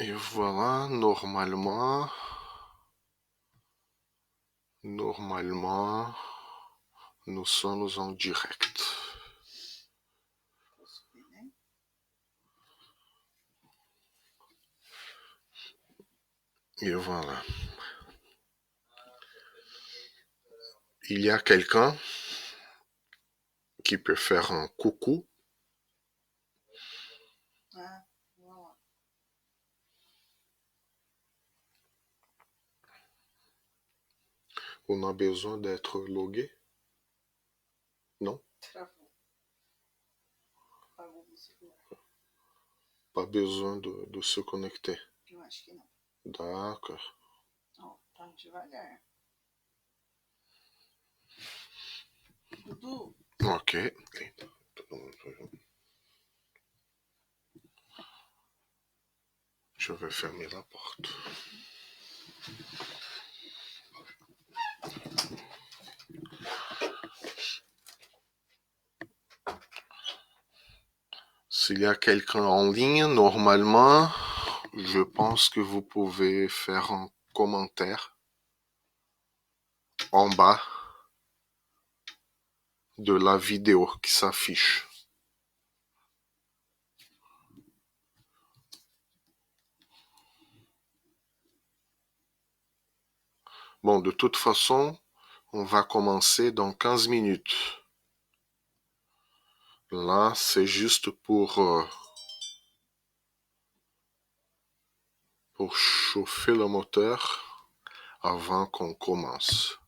Et voilà, normalement, nous sommes en direct. Et voilà. Il y a quelqu'un qui peut faire un coucou. Ah, voilà. On a besoin d'être logué? Non? Travou. Travou você coloca. Pas besoin de se connecter. Eu acho que não. D'accord. Ó, tá devagar. Dudu. Ok. Je vais fermer la porte. S'il y a quelqu'un en ligne, normalement, je pense que vous pouvez faire un commentaire en bas de la vidéo qui s'affiche. Bon, de toute façon, on va commencer dans 15 minutes. Là, c'est juste pour chauffer le moteur avant qu'on commence.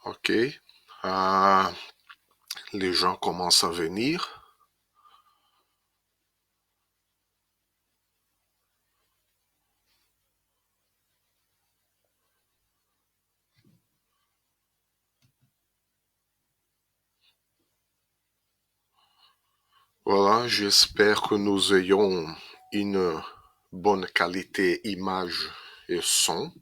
Ok. Ah, les gens commencent à venir. Voilà, j'espère que nous ayons une bonne qualité image et son.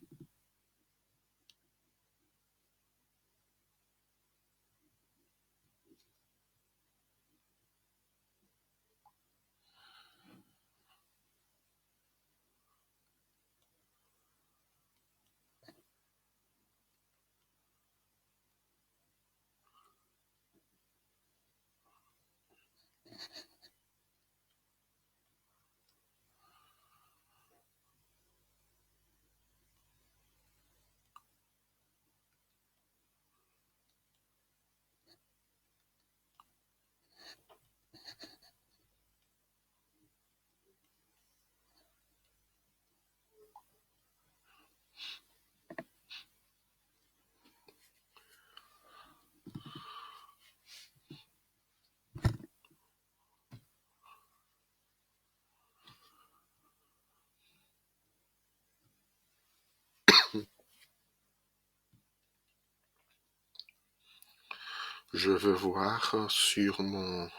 Je vais voir sur mon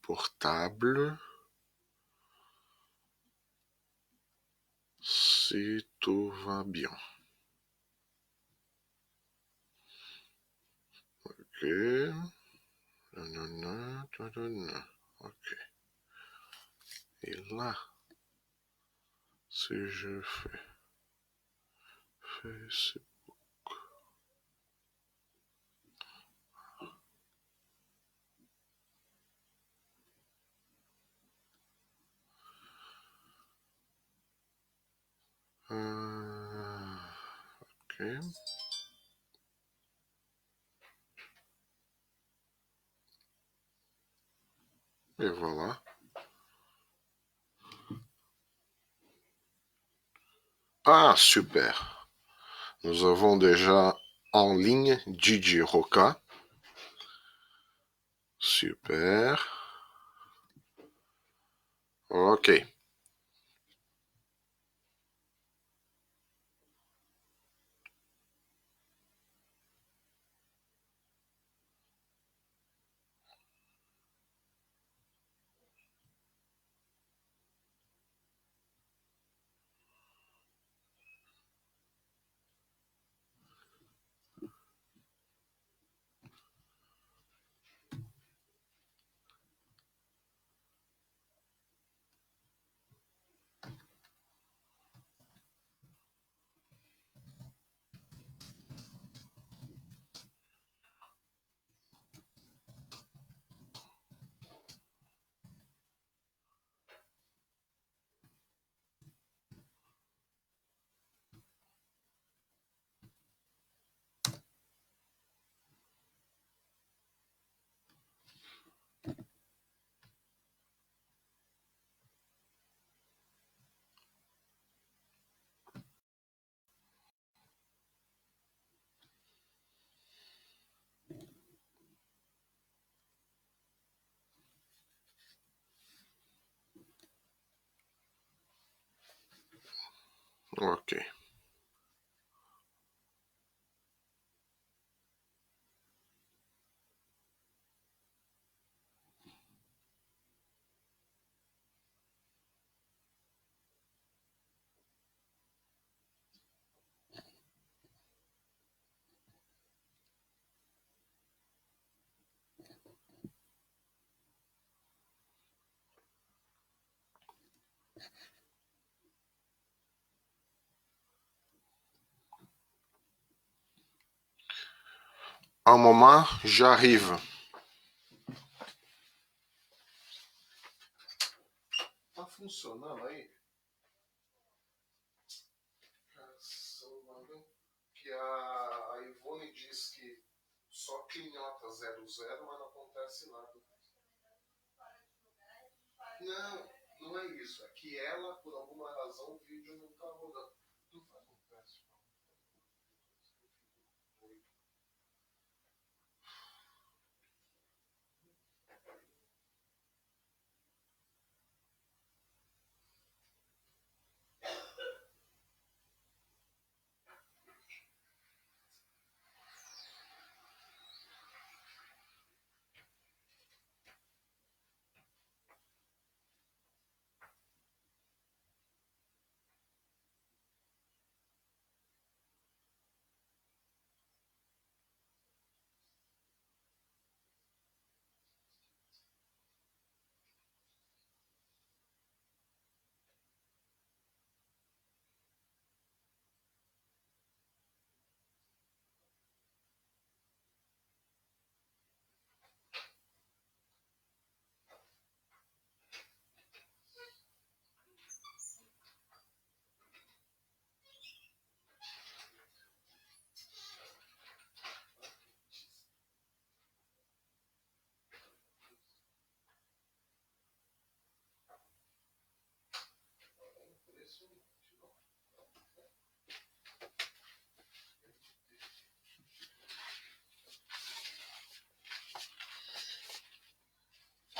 portable si tout va bien. Ok. Nanana, nanana. Ok. Et là, si je fais Facebook. Ok. Et voilà. Ah, super. Nous avons déjà en ligne Gigi Roca. Super. Ok. Ok. Un moment, j'arrive. Tá funcionando aí? Que a Ivone diz que só clinhota 00, mas não acontece nada. Não, não é isso. É que ela, por alguma razão, o vídeo não tá rodando. Não vai acontecer.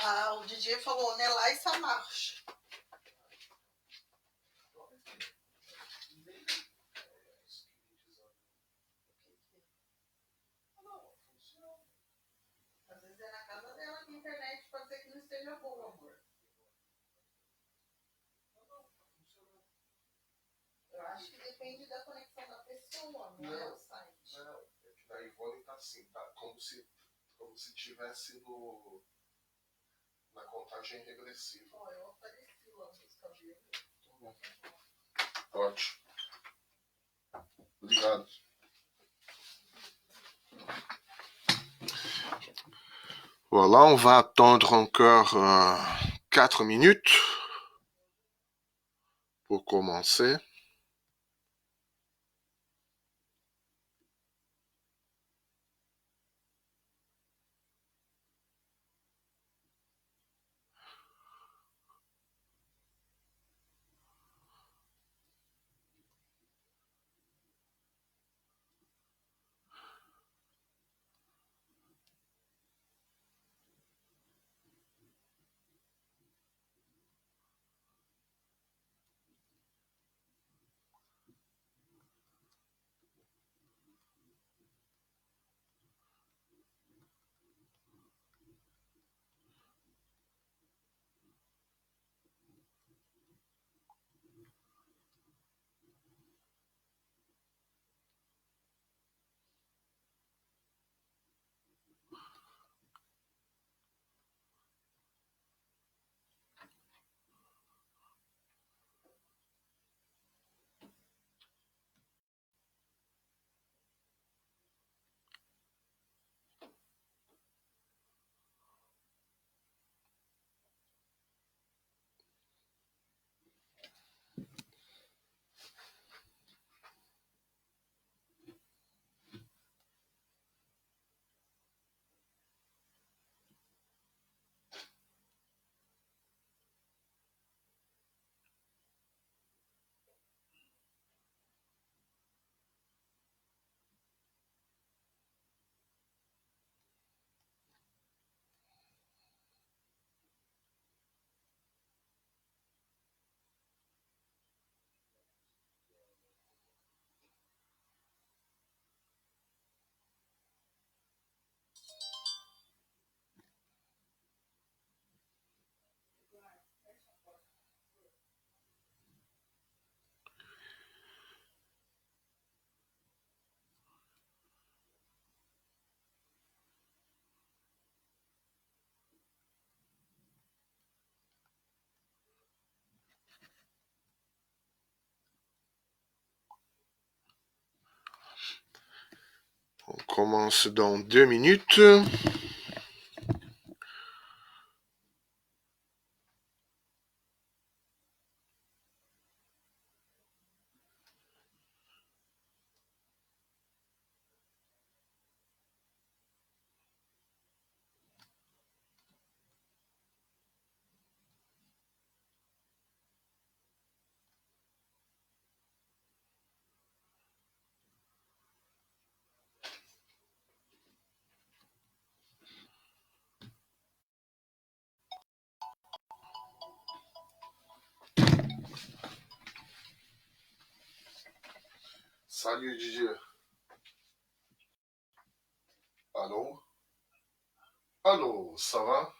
Ah, o DJ falou Nelá e Samarche. Às vezes é na casa dela que a internet pode ser que não esteja boa, amor. Eu acho que depende da conexão da pessoa, não é o site. Não, é que da Ivone tá assim, tá como se tivesse na contagem regressiva. Ó, eu apareci lá nos cabelos. Ótimo. Obrigado. Voilà, on va attendre encore 4 minutes pour commencer. On commence dans 2 minutes. Salut DJ. Allô? Allô, ça va?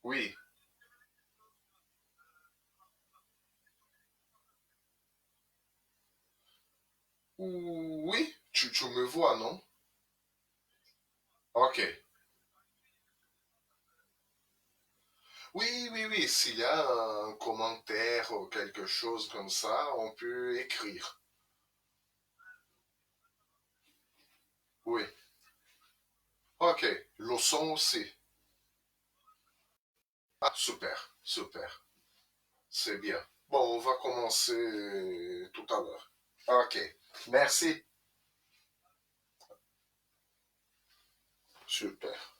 Oui. Oui, tu me vois, non? Ok. Oui, oui, oui, s'il y a un commentaire ou quelque chose comme ça, on peut écrire. Oui. Ok, le son aussi. Ah, super, super. C'est bien. Bon, on va commencer tout à l'heure. Ok, merci. Super.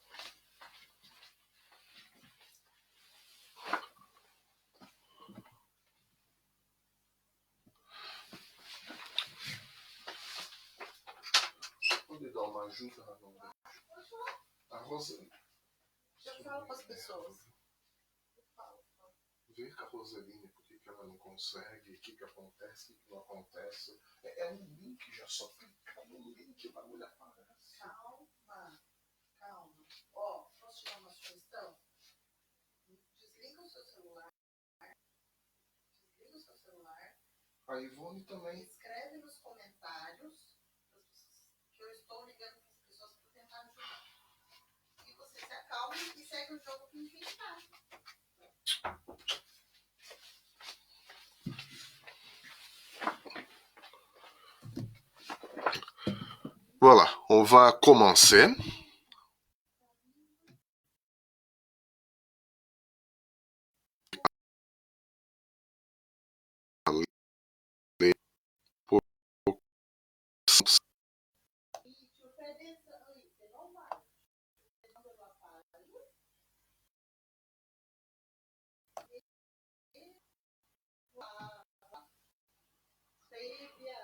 On est dans ma joue, Arrose. Eu falo com as pessoas. Ver com a Roseline por que ela não consegue, o que acontece, o que não acontece. É um link, já só clicar no link, o bagulho aparece. Calma. Ó, posso te dar uma sugestão? Desliga o seu celular. A Ivone também. Escreve nos comentários que eu estou ligando para as pessoas para tentar ajudar. E você se acalma e segue o jogo com infinidade. Voilà, on va commencer.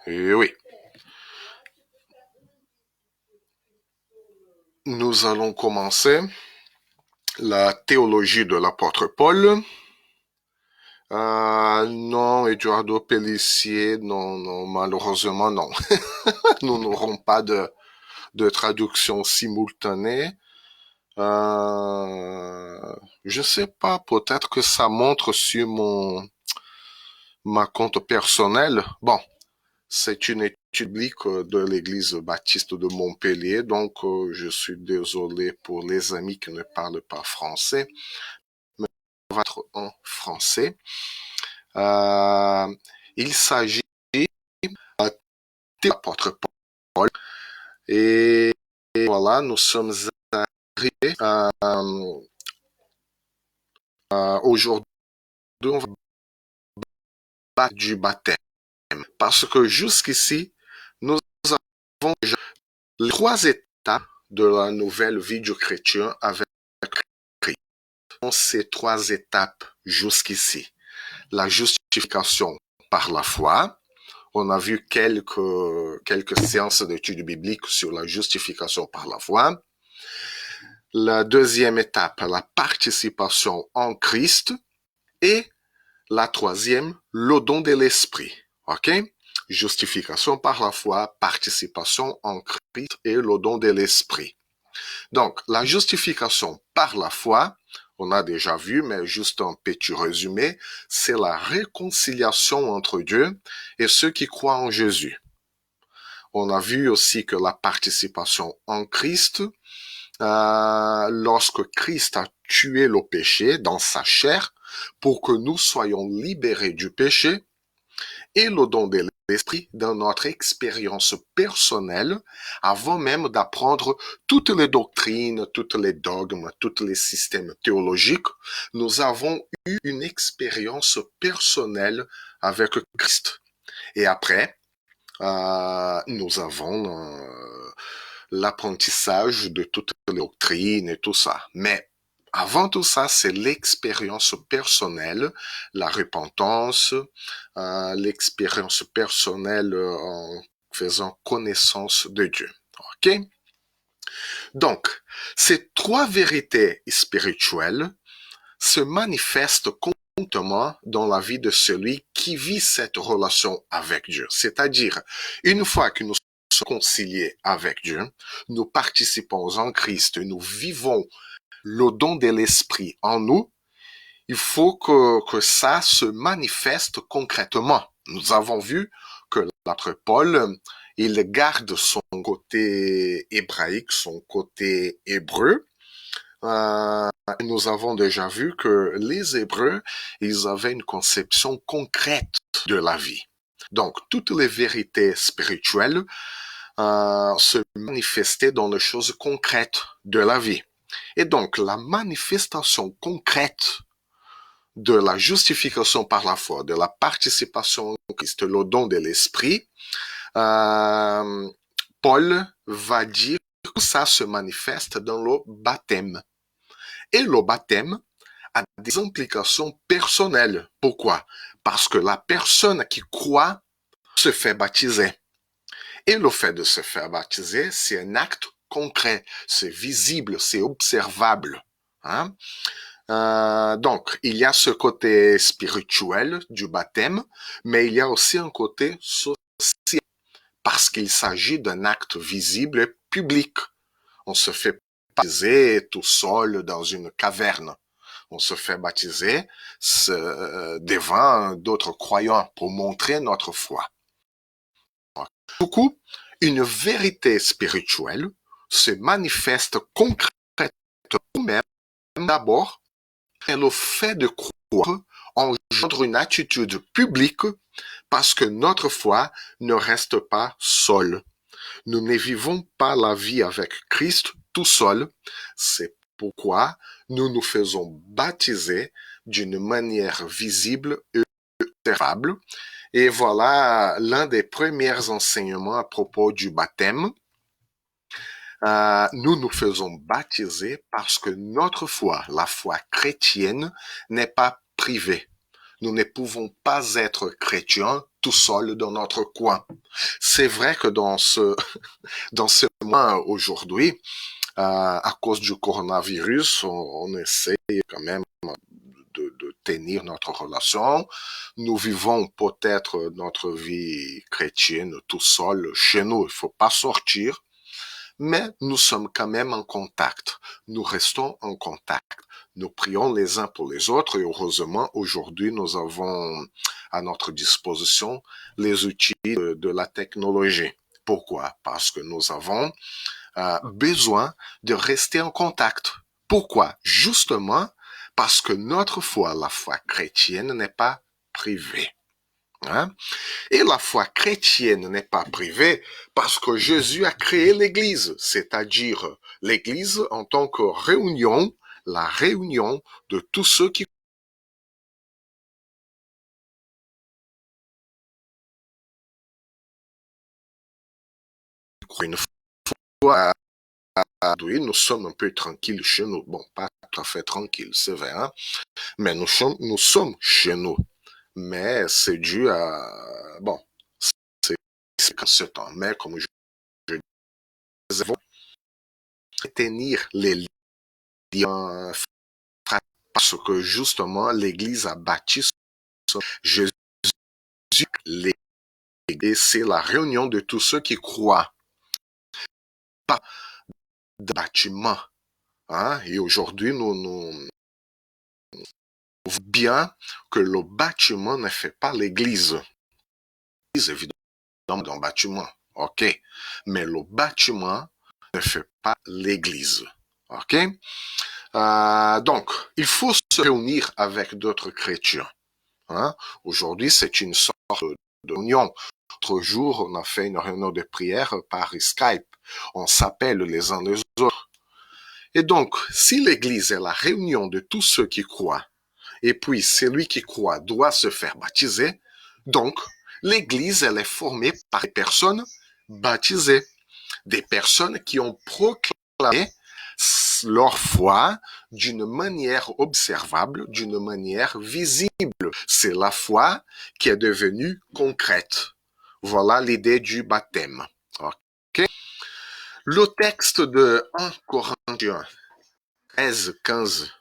Et oui. Nous allons commencer la théologie de l'apôtre Paul. Non, Eduardo Pellissier, non, malheureusement, non. Nous n'aurons pas de traduction simultanée. Je sais pas, peut-être que ça montre sur ma compte personnelle. Bon, c'est une étude biblique de l'église baptiste de Montpellier, donc je suis désolé pour les amis qui ne parlent pas français, mais on va être en français. Il s'agit de l'apôtre Paul, et voilà, nous sommes arrivés aujourd'hui, on va parler du baptême, parce que jusqu'ici, nous avons déjà les 3 étapes de la nouvelle vie du chrétien avec Christ. Ces 3 étapes jusqu'ici. La justification par la foi. On a vu quelques séances d'études bibliques sur la justification par la foi. La deuxième étape, la participation en Christ. Et la troisième, le don de l'esprit. OK? Justification par la foi, participation en Christ et le don de l'esprit. Donc, la justification par la foi, on a déjà vu, mais juste un petit résumé, c'est la réconciliation entre Dieu et ceux qui croient en Jésus. On a vu aussi que la participation en Christ, lorsque Christ a tué le péché dans sa chair pour que nous soyons libérés du péché, et le don de l'esprit dans notre expérience personnelle avant même d'apprendre toutes les doctrines, toutes les dogmes, tous les systèmes théologiques. Nous avons eu une expérience personnelle avec Christ. Et après, nous avons l'apprentissage de toutes les doctrines et tout ça. Mais avant tout ça, c'est l'expérience personnelle, la repentance, l'expérience personnelle en faisant connaissance de Dieu. OK? Donc, ces 3 vérités spirituelles se manifestent concrètement dans la vie de celui qui vit cette relation avec Dieu. C'est-à-dire, une fois que nous sommes réconciliés avec Dieu, nous participons en Christ, nous vivons le don de l'esprit en nous, il faut que ça se manifeste concrètement. Nous avons vu que l'apôtre Paul, il garde son côté hébraïque, son côté hébreu. Nous avons déjà vu que les Hébreux, ils avaient une conception concrète de la vie. Donc, toutes les vérités spirituelles se manifestaient dans les choses concrètes de la vie. Et donc, la manifestation concrète de la justification par la foi, de la participation au Christ, le don de l'esprit, Paul va dire que ça se manifeste dans le baptême. Et le baptême a des implications personnelles. Pourquoi? Parce que la personne qui croit se fait baptiser. Et le fait de se faire baptiser, c'est un acte concret, c'est visible, c'est observable. Hein? Donc, il y a ce côté spirituel du baptême, mais il y a aussi un côté social, parce qu'il s'agit d'un acte visible et public. On se fait baptiser tout seul dans une caverne. On se fait baptiser devant d'autres croyants pour montrer notre foi. Du coup, une vérité spirituelle se manifeste concrètement même d'abord et le fait de croire engendre une attitude publique parce que notre foi ne reste pas seule. Nous ne vivons pas la vie avec Christ tout seul. C'est pourquoi nous nous faisons baptiser d'une manière visible et observable. Et voilà l'un des premiers enseignements à propos du baptême. Nous nous faisons baptiser parce que notre foi, la foi chrétienne, n'est pas privée. Nous ne pouvons pas être chrétiens tout seuls dans notre coin. C'est vrai que dans ce moment aujourd'hui, à cause du coronavirus, on essaie quand même de tenir notre relation. Nous vivons peut-être notre vie chrétienne tout seul chez nous. Il ne faut pas sortir. Mais nous sommes quand même en contact. Nous restons en contact. Nous prions les uns pour les autres et heureusement, aujourd'hui, nous avons à notre disposition les outils de la technologie. Pourquoi? Parce que nous avons besoin de rester en contact. Pourquoi? Justement parce que notre foi, la foi chrétienne, n'est pas privée. Hein? Et la foi chrétienne n'est pas privée parce que Jésus a créé l'Église, c'est-à-dire l'Église en tant que réunion, la réunion de tous ceux qui croient. Une fois, oui, nous sommes un peu tranquilles chez nous. Bon, pas tout à fait tranquilles, c'est vrai, hein? Mais nous sommes chez nous. Mais c'est dû à, bon, c'est qu'en ce temps. Mais comme je disais, tenir les liens parce que justement l'Église a bâti Jésus, et c'est la réunion de tous ceux qui croient, pas de bâtiment. Hein? Et aujourd'hui, nous voyons bien que le bâtiment ne fait pas l'Église. L'Église, évidemment, d'un bâtiment, ok, mais le bâtiment ne fait pas l'Église, ok. Donc, il faut se réunir avec d'autres chrétiens. Hein? Aujourd'hui, c'est une sorte de réunion. L'autre jour, on a fait une réunion de prière par Skype. On s'appelle les uns les autres. Et donc, si l'Église est la réunion de tous ceux qui croient, et puis celui qui croit doit se faire baptiser, donc l'Église, elle est formée par des personnes baptisées, des personnes qui ont proclamé leur foi d'une manière observable, d'une manière visible. C'est la foi qui est devenue concrète. Voilà l'idée du baptême. Okay? Le texte de 1 Corinthiens 13, 15,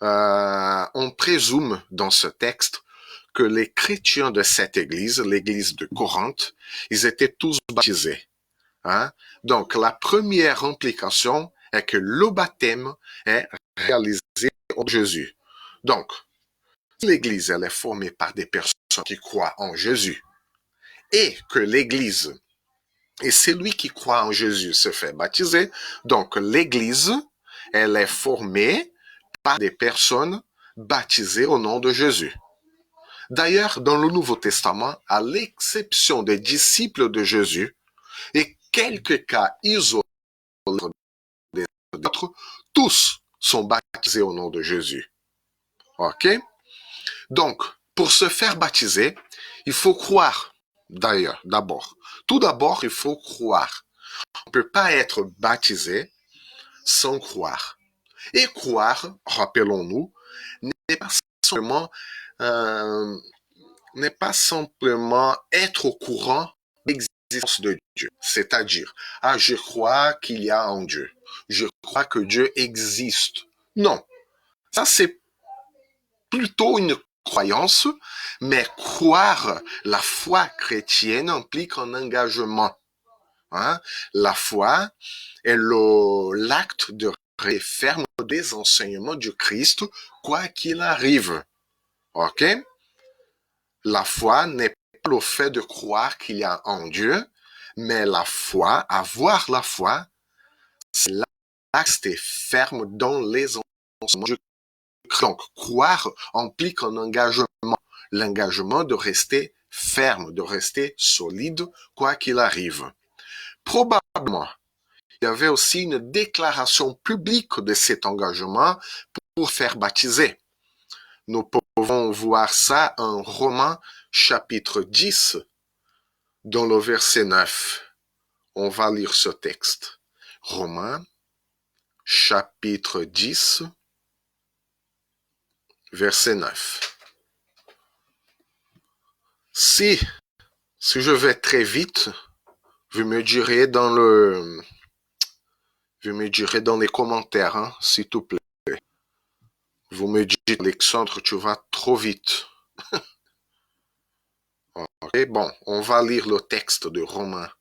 on présume dans ce texte que les chrétiens de cette église, l'église de Corinthe, ils étaient tous baptisés. Hein? Donc, la première implication est que le baptême est réalisé en Jésus. Donc, l'Église, elle est formée par des personnes qui croient en Jésus et que l'Église et celui qui croit en Jésus se fait baptiser. Donc, l'Église, elle est formée par des personnes baptisées au nom de Jésus. D'ailleurs, dans le Nouveau Testament, à l'exception des disciples de Jésus et quelques cas isolés d'autres, tous sont baptisés au nom de Jésus. Ok? Donc, pour se faire baptiser, il faut croire. D'ailleurs, d'abord. Tout d'abord, il faut croire. On ne peut pas être baptisé sans croire. Et croire, rappelons-nous, n'est pas simplement, euh, n'est pas simplement être au courant de l'existence de Dieu. C'est-à-dire, je crois qu'il y a un Dieu. Je crois que Dieu existe. Non. Ça, c'est plutôt une croyance, mais croire la foi chrétienne implique un engagement. Hein? La foi est l'acte de rester ferme des enseignements du Christ, quoi qu'il arrive. OK? La foi n'est pas le fait de croire qu'il y a un Dieu, mais la foi, avoir la foi, c'est l'acte ferme dans les enseignements du Christ. Donc, croire implique un engagement. L'engagement de rester ferme, de rester solide, quoi qu'il arrive. Probablement, il y avait aussi une déclaration publique de cet engagement pour faire baptiser. Nous pouvons voir ça en Romains chapitre 10, dans le verset 9. On va lire ce texte. Romains chapitre 10, verset 9. Si je vais très vite, vous me direz dans les commentaires, hein, s'il te plaît. Vous me dites, Alexandre, tu vas trop vite. Ok, bon, on va lire le texte de Romains,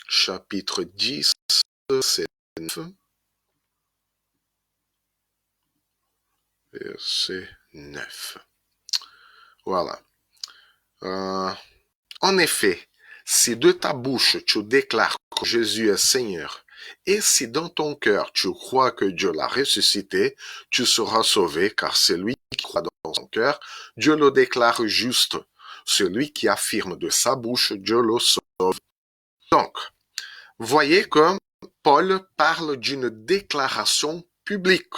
chapitre 10, verset 9. Verset 9. Voilà. En effet, si de ta bouche tu déclares que Jésus est Seigneur, et si dans ton cœur tu crois que Dieu l'a ressuscité, tu seras sauvé, car celui qui croit dans son cœur, Dieu le déclare juste. Celui qui affirme de sa bouche, Dieu le sauve. Donc, voyez que Paul parle d'une déclaration publique.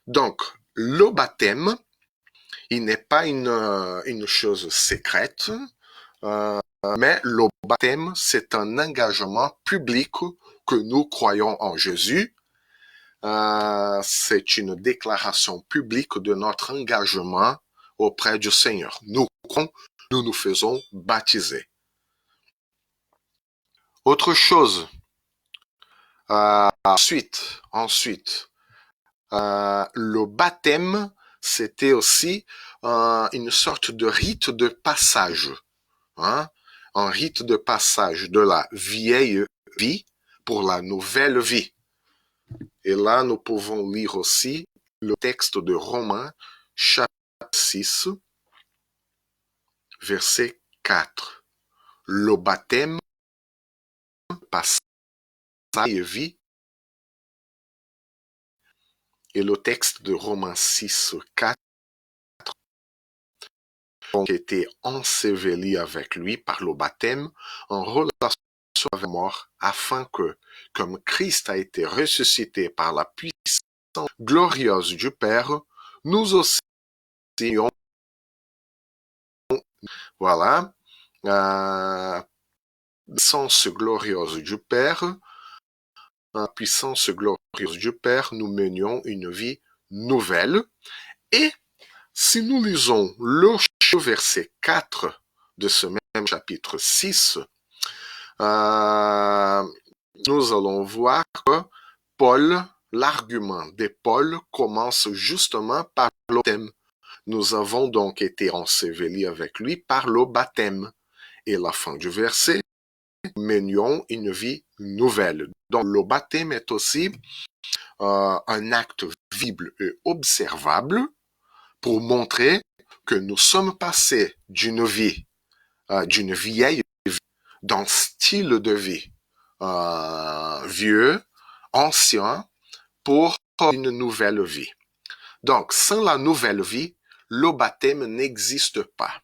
Donc, le baptême, il n'est pas une chose secrète, mais le baptême, c'est un engagement public que nous croyons en Jésus. C'est une déclaration publique de notre engagement auprès du Seigneur. Nous nous faisons baptiser. Autre chose, ensuite, le baptême, c'était aussi une sorte de rite de passage. Hein? Un rite de passage de la vieille vie pour la nouvelle vie. Et là, nous pouvons lire aussi le texte de Romains, chapitre 6, verset 4. Le baptême, passage et vie. Et le texte de Romains 6, 4 ont été ensevelis avec lui par le baptême en relation avec la mort, afin que, comme Christ a été ressuscité par la puissance glorieuse du Père, nous aussi, voilà, puissance glorieuse du Père, puissance glorieuse du Père, nous menions une vie nouvelle. Et si nous lisons le verset 4 de ce même chapitre 6, nous allons voir que l'argument de Paul commence justement par le baptême. Nous avons donc été ensevelis avec lui par le baptême. Et la fin du verset, nous menions une vie nouvelle. Donc le baptême est aussi un acte visible et observable pour montrer que nous sommes passés d'une vieille vie, d'un style de vie vieux, ancien, pour une nouvelle vie. Donc, sans la nouvelle vie, le baptême n'existe pas.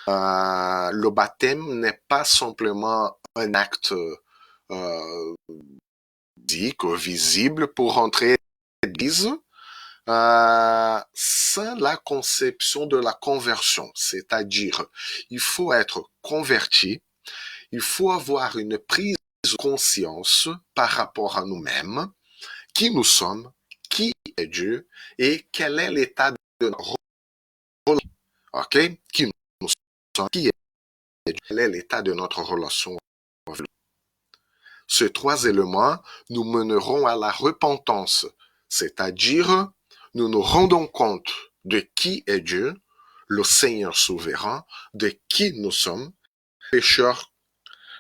Le baptême n'est pas simplement un acte visible pour entrer à l'église, sans la conception de la conversion, c'est-à-dire il faut être converti, il faut avoir une prise de conscience par rapport à nous-mêmes, qui nous sommes, qui est Dieu et quel est l'état de notre relation. Ok? Qui nous sommes, qui est Dieu, quel est l'état de notre relation avec lui. Ces trois éléments nous mèneront à la repentance, c'est-à-dire nous nous rendons compte de qui est Dieu, le Seigneur souverain, de qui nous sommes, pécheurs,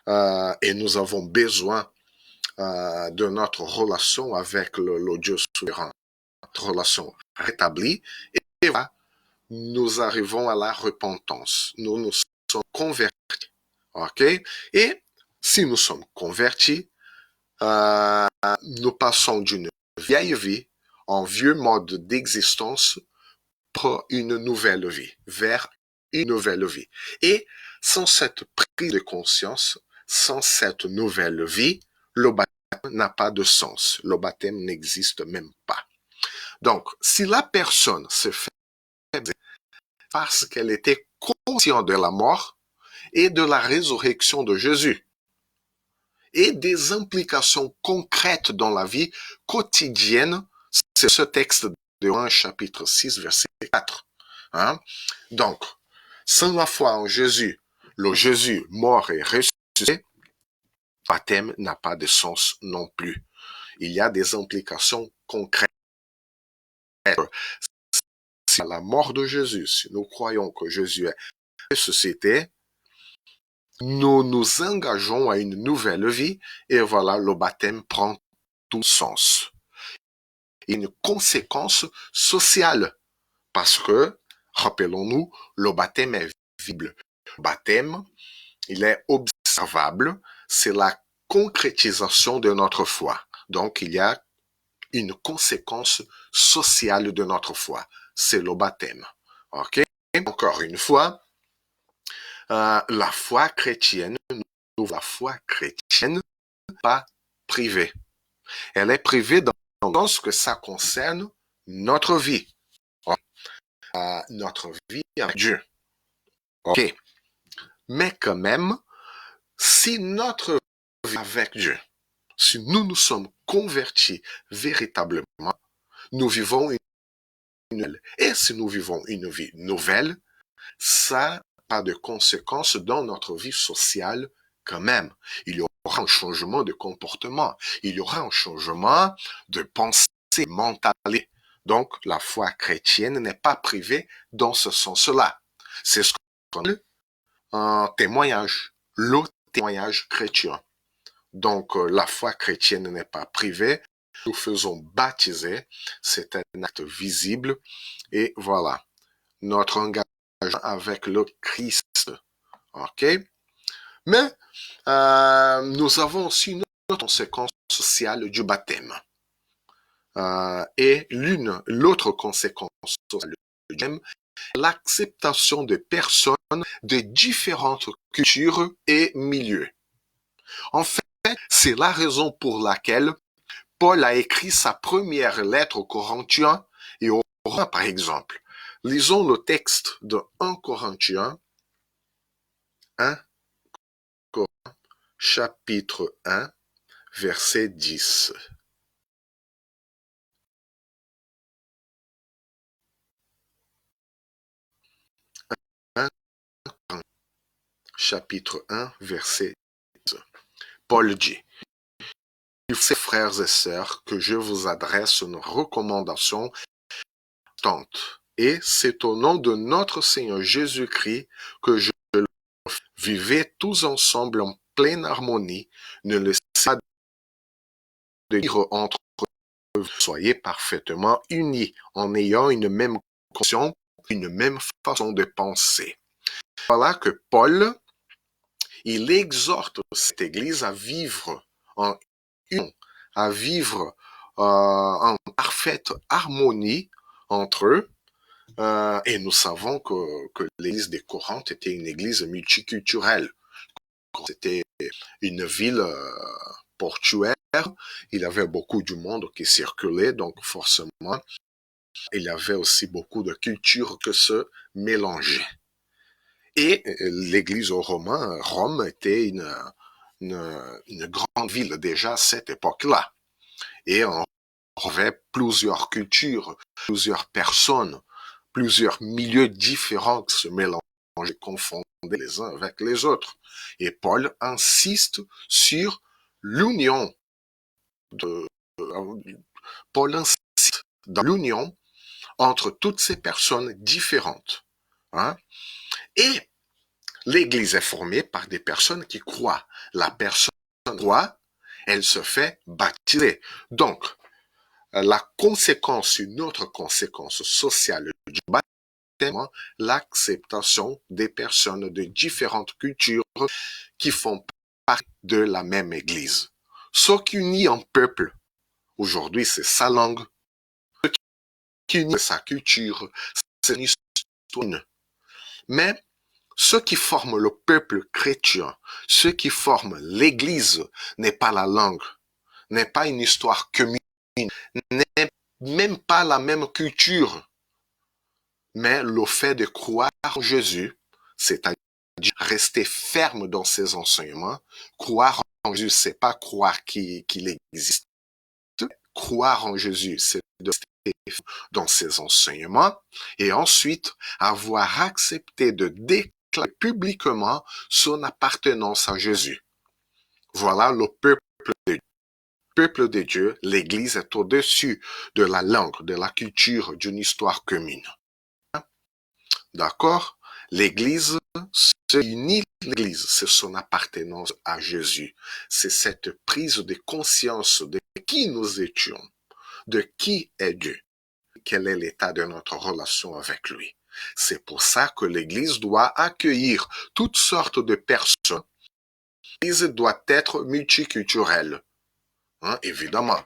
et nous avons besoin de notre relation avec le Dieu souverain, notre relation rétablie, et voilà, nous arrivons à la repentance. Nous nous sommes convertis. OK? Et si nous sommes convertis, nous passons d'une vieille vie, en vieux mode d'existence, pour une nouvelle vie, vers une nouvelle vie. Et sans cette prise de conscience, sans cette nouvelle vie, le baptême n'a pas de sens. Le baptême n'existe même pas. Donc, si la personne se fait parce qu'elle était consciente de la mort et de la résurrection de Jésus et des implications concrètes dans la vie quotidienne, c'est ce texte de 1 chapitre 6, verset 4. Hein? Donc, sans la foi en Jésus, le Jésus mort et ressuscité, le baptême n'a pas de sens non plus. Il y a des implications concrètes. Si à la mort de Jésus, si nous croyons que Jésus est ressuscité, nous nous engageons à une nouvelle vie et voilà, le baptême prend tout sens. Une conséquence sociale parce que, rappelons-nous, le baptême est visible. Le baptême, il est observable, c'est la concrétisation de notre foi. Donc, il y a une conséquence sociale de notre foi. C'est le baptême. OK? Encore une fois, la foi chrétienne, la foi chrétienne n'est pas privée. Elle est privée dans le sens que ça concerne notre vie. Notre vie avec Dieu. OK. Mais quand même, si notre vie avec Dieu, si nous nous sommes convertis véritablement, nous vivons une nouvelle. Et si nous vivons une vie nouvelle, ça n'a pas de conséquences dans notre vie sociale quand même. Il y aura un changement de comportement. Il y aura un changement de pensée mentale. Donc, la foi chrétienne n'est pas privée dans ce sens-là. C'est ce qu'on appelle un témoignage, le témoignage chrétien. Donc, la foi chrétienne n'est pas privée. Nous faisons baptiser. C'est un acte visible. Et voilà, notre engagement avec le Christ. OK? Mais, nous avons aussi une autre conséquence sociale du baptême. Et l'autre conséquence sociale du baptême, l'acceptation de personnes de différentes cultures et milieux. En fait, c'est la raison pour laquelle Paul a écrit sa première lettre aux Corinthiens et aux Romains, par exemple. Lisons le texte de 1 Corinthiens, 1 Corinthiens, chapitre 1, verset 10. Chapitre 1, verset 10. Paul dit, « Frères et sœurs, que je vous adresse une recommandation constante, et c'est au nom de notre Seigneur Jésus-Christ que je le fais. Vivez tous ensemble en pleine harmonie, ne laissez pas de dire entre vous, soyez parfaitement unis en ayant une même conscience, une même façon de penser. » Voilà que Paul, il exhorte cette Église à vivre en union, à vivre en parfaite harmonie entre eux. Et nous savons que l'église de Corinthe était une église multiculturelle. C'était une ville portuaire. Il y avait beaucoup du monde qui circulait, donc forcément, il y avait aussi beaucoup de cultures qui se mélangeaient. Et l'église Rome était une grande ville déjà à cette époque-là. Et on avait plusieurs cultures, plusieurs personnes, plusieurs milieux différents qui se mélangeaient, confondaient les uns avec les autres. Et Paul insiste sur l'union. Paul insiste dans l'union entre toutes ces personnes différentes. Hein? Et l'Église est formée par des personnes qui croient. La personne croit, elle se fait baptiser. Donc, la conséquence, une autre conséquence sociale du baptême, l'acceptation des personnes de différentes cultures qui font partie de la même Église. Ce qui unit un peuple, aujourd'hui, c'est sa langue. Ce qui unit sa culture, c'est une histoire. Mais ce qui forme le peuple chrétien, ce qui forme l'Église, n'est pas la langue, n'est pas une histoire commune, n'est même pas la même culture, mais le fait de croire en Jésus, c'est-à-dire rester ferme dans ses enseignements. Croire en Jésus, c'est pas croire qu'il existe. Croire en Jésus, c'est de rester dans ses enseignements et ensuite avoir accepté de déclarer publiquement son appartenance à Jésus. Voilà le peuple de Dieu. L'Église est au-dessus de la langue, de la culture, d'une histoire commune. D'accord? L'Église se unit. L'Église, c'est son appartenance à Jésus. C'est cette prise de conscience de qui nous étions, de qui est Dieu, quel est l'état de notre relation avec lui. C'est pour ça que l'Église doit accueillir toutes sortes de personnes. L'Église doit être multiculturelle. Hein, évidemment,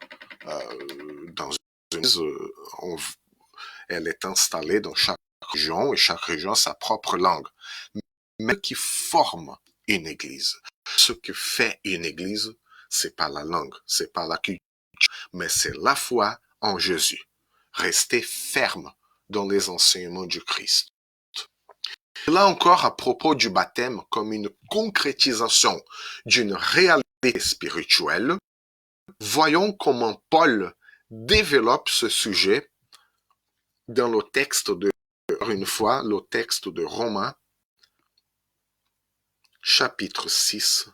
dans une Église, elle est installée dans chaque région et chaque région a sa propre langue. Mais qui forme une Église. Ce que fait une Église, c'est pas la langue, c'est pas la culture, mais c'est la foi en Jésus. Rester ferme dans les enseignements du Christ. Là encore, à propos du baptême comme une concrétisation d'une réalité spirituelle, voyons comment Paul développe ce sujet dans le texte de, une fois, le texte de Romains, chapitre 6,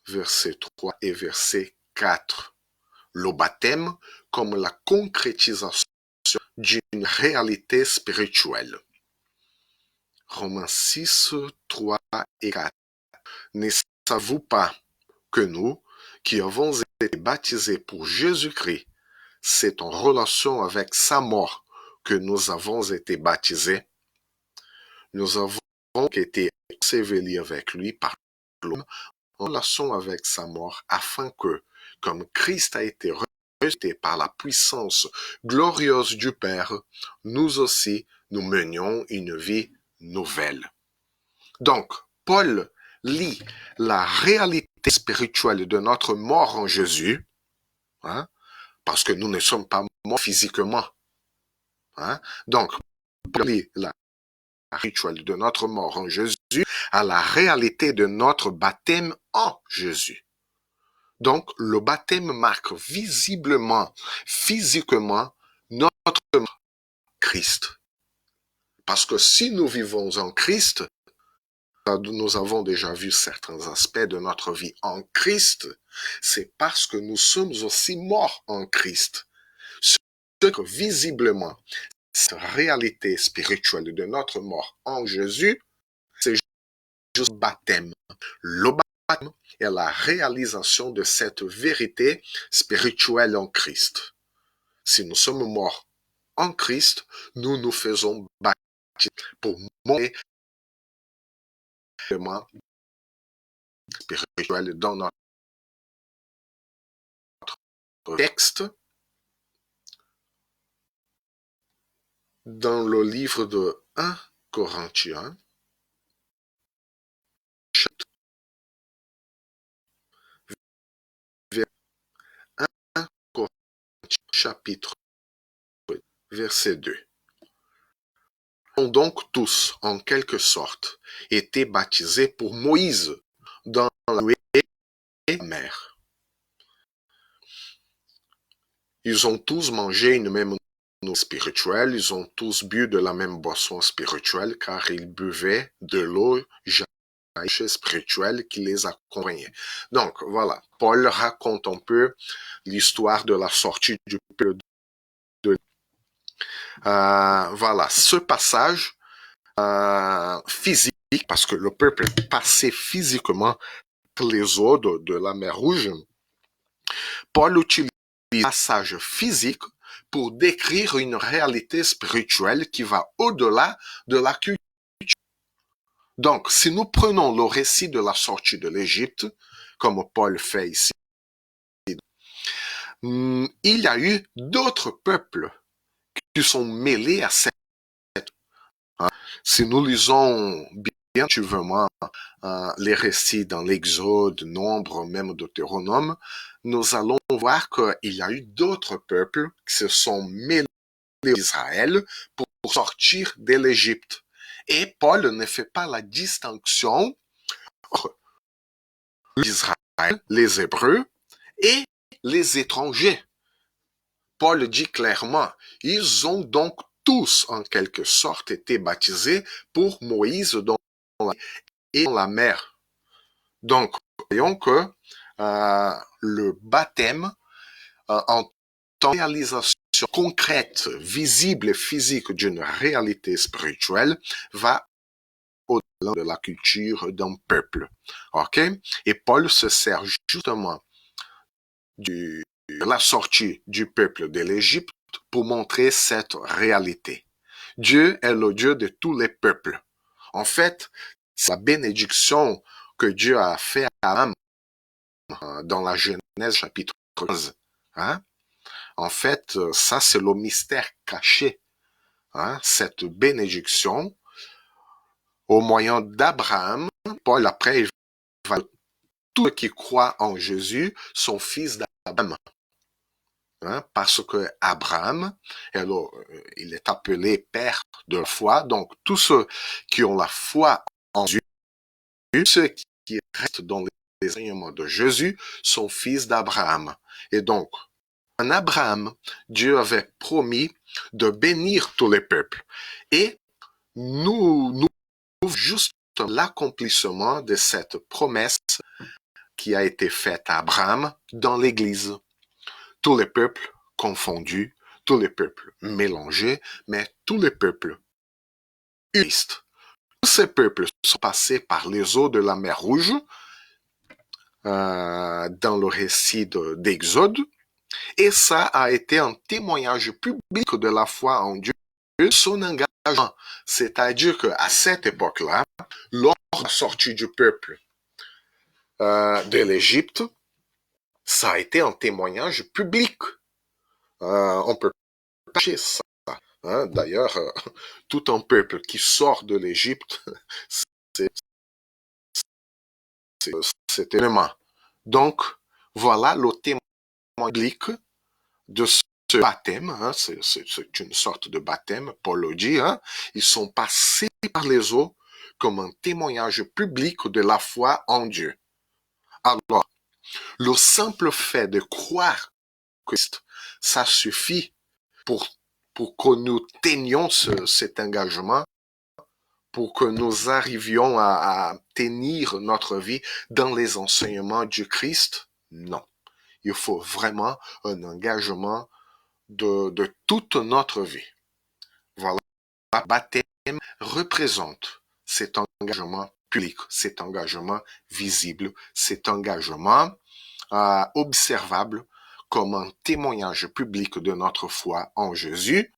verset 3 et verset 4. Le baptême comme la concrétisation d'une réalité spirituelle. Romains 6, 3 et 4. Ne savez-vous pas que nous, qui avons été baptisés pour Jésus-Christ, c'est en relation avec sa mort que nous avons été baptisés? Nous avons été ensevelis avec lui par l'homme en relation avec sa mort, afin que, comme Christ a été ressuscité par la puissance glorieuse du Père, nous aussi, nous menions une vie nouvelle. Donc, Paul lit la réalité spirituelle de notre mort en Jésus, hein, parce que nous ne sommes pas morts physiquement. Hein. Donc, Paul lit la rituel de notre mort en Jésus à la réalité de notre baptême en Jésus. Donc, le baptême marque visiblement, physiquement, notre mort en Christ. Parce que si nous vivons en Christ, nous avons déjà vu certains aspects de notre vie en Christ, c'est parce que nous sommes aussi morts en Christ. Ce que visiblement, cette réalité spirituelle de notre mort en Jésus, c'est juste le baptême. Le baptême est la réalisation de cette vérité spirituelle en Christ. Si nous sommes morts en Christ, nous nous faisons baptiser pour montrer le spirituel dans notre texte. Dans le livre de 1 Corinthiens, chapitre verset 2. Nous avons donc tous, en quelque sorte, été baptisés pour Moïse dans la mer. Ils ont tous mangé une même nourriture spirituelle, ils ont tous bu de la même boisson spirituelle, car ils buvaient de l'eau spirituelle qui les accompagnait. Donc, voilà, Paul raconte un peu l'histoire de la sortie du peuple Voilà, ce passage physique, parce que le peuple passait physiquement les eaux de la mer Rouge, Paul utilise un passage physique pour décrire une réalité spirituelle qui va au-delà de la culture. Donc, si nous prenons le récit de la sortie de l'Égypte, comme Paul fait ici, il y a eu d'autres peuples qui sont mêlés à cette. Si nous lisons bien activement les récits dans l'Exode, Nombre, même Deutéronome, nous allons voir qu'il y a eu d'autres peuples qui se sont mêlés à Israël pour sortir de l'Égypte. Et Paul ne fait pas la distinction entre Israël, les Hébreux et les étrangers. Paul dit clairement, ils ont donc tous en quelque sorte été baptisés pour Moïse dans la mer. Donc, voyons que le baptême en tant que réalisation concrète, visible et physique d'une réalité spirituelle va au-delà de la culture d'un peuple. OK? Et Paul se sert justement de la sortie du peuple de l'Égypte pour montrer cette réalité. Dieu est le Dieu de tous les peuples. En fait, c'est la bénédiction que Dieu a fait à Abraham dans la Genèse chapitre 15. Hein? En fait, ça c'est le mystère caché. Hein? Cette bénédiction au moyen d'Abraham. Paul après, il va tous ceux qui croient en Jésus sont fils d'Abraham. Hein? Parce que Abraham, il est appelé père de la foi. Donc tous ceux qui ont la foi en Dieu, ceux qui restent dans les enseignements de Jésus sont fils d'Abraham. Et donc, en Abraham, Dieu avait promis de bénir tous les peuples. Et nous juste l'accomplissement de cette promesse qui a été faite à Abraham dans l'Église. Tous les peuples confondus, tous les peuples mélangés, mais tous les peuples unistes. Tous ces peuples sont passés par les eaux de la mer Rouge dans le récit d'Exode, et ça a été un témoignage public de la foi en Dieu, son engagement. C'est-à-dire qu'à cette époque-là, lors de la sortie du peuple de l'Égypte, ça a été un témoignage public. On peut pas cacher ça. Hein? D'ailleurs, tout un peuple qui sort de l'Égypte, c'est élément. Donc, voilà le témoignage public de ce baptême. Hein? C'est une sorte de baptême, Paul le dit. Hein? Ils sont passés par les eaux comme un témoignage public de la foi en Dieu. Alors, le simple fait de croire que Christ, ça suffit pour que nous tenions cet engagement, pour que nous arrivions à tenir notre vie dans les enseignements du Christ? Non. Il faut vraiment un engagement de toute notre vie. Voilà. Le baptême représente cet engagement public, cet engagement visible, cet engagement observable comme un témoignage public de notre foi en Jésus,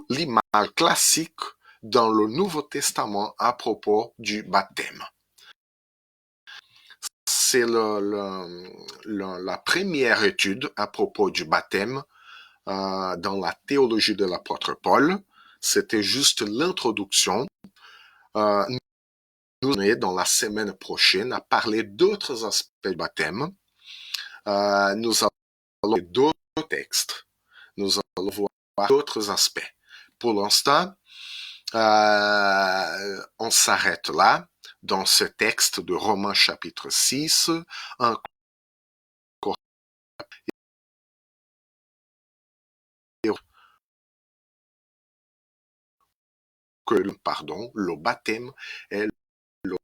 l'image classique dans le Nouveau Testament à propos du baptême. C'est la première étude à propos du baptême dans la théologie de l'apôtre Paul. C'était juste l'introduction. Nous allons dans la semaine prochaine à parler d'autres aspects du baptême. Nous allons d'autres textes. Nous allons voir d'autres aspects. Pour l'instant, on s'arrête là, dans ce texte de Romains chapitre 6, le baptême est le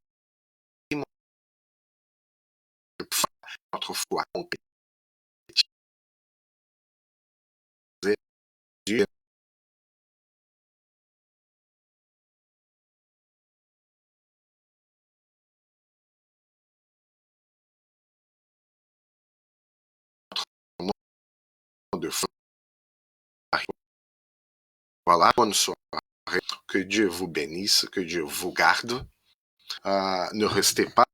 notre foi. Dieu de fond. Voilà, bonne soirée. Que Dieu vous bénisse, que Dieu vous garde. Ne restez pas,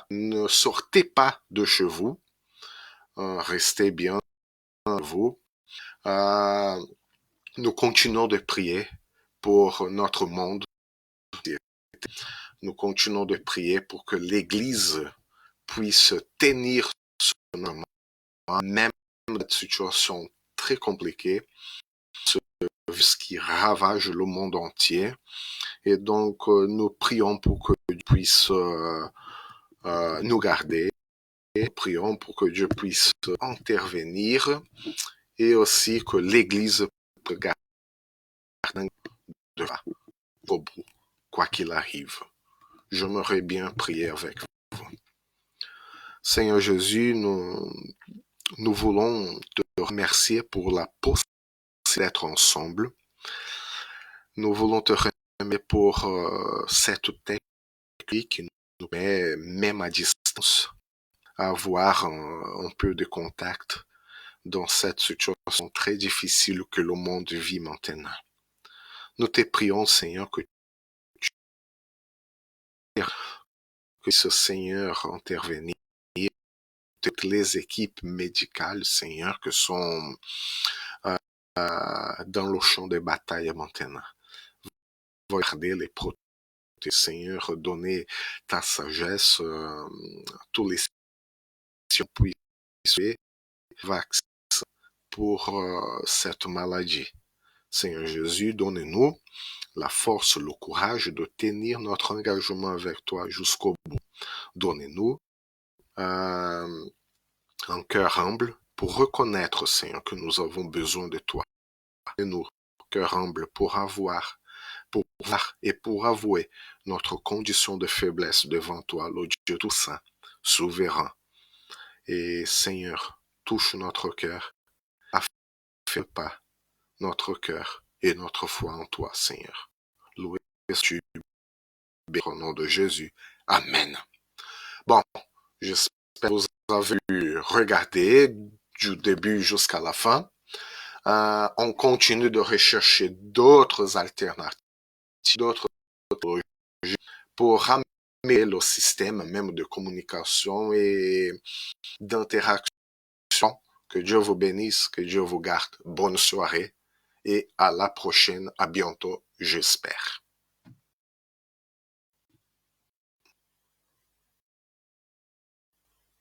ne sortez pas de chez vous. Restez bien vous. Nous continuons de prier pour notre monde. Nous continuons de prier pour que l'Église puisse tenir son moment, même dans cette situation très compliquée, ce virus qui ravage le monde entier. Et donc, nous prions pour que Dieu puisse nous garder. Et prions pour que Dieu puisse intervenir et aussi que l'Église garde de là au bout, quoi qu'il arrive. J'aimerais bien prier avec vous. Seigneur Jésus, nous voulons te remercier pour la possibilité d'être ensemble. Nous voulons te remercier pour cette technique qui nous met, même à distance, à avoir un peu de contact dans cette situation très difficile que le monde vit maintenant. Nous te prions, Seigneur, que ce Seigneur intervenir, toutes les équipes médicales, Seigneur, que sont dans le champ de bataille maintenant. Regardez les protéger, Seigneur, donner ta sagesse, tous les puissent vaccins pour cette maladie. Seigneur Jésus, donne-nous la force, le courage de tenir notre engagement avec toi jusqu'au bout. Donne-nous un cœur humble pour reconnaître, Seigneur, que nous avons besoin de toi. Donne-nous un cœur humble pour voir et pour avouer notre condition de faiblesse devant toi, le Dieu tout-saint, souverain. Et Seigneur, touche notre cœur, affirme pas notre cœur et notre foi en toi, Seigneur. Loué sois-tu au nom de Jésus. Amen. Bon, j'espère que vous avez regardé du début jusqu'à la fin. On continue de rechercher d'autres alternatives, d'autres pour ramener le système même de communication et d'interaction. Que Dieu vous bénisse, que Dieu vous garde. Bonne soirée et à la prochaine, à bientôt, j'espère.